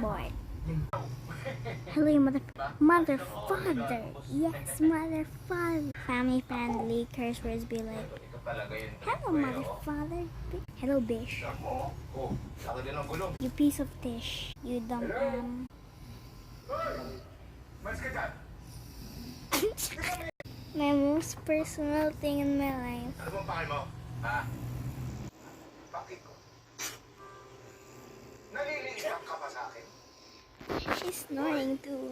boy. Hello, mother father. Yes, mother father. Family friendly curse words be like, hello, mother father. Hello, bish. You piece of tish. You dumb My most personal thing in my life. Ano bang pakay mo? Ha? Bakit ko? Nalilinitan ka pa sa akin? She's snoring too.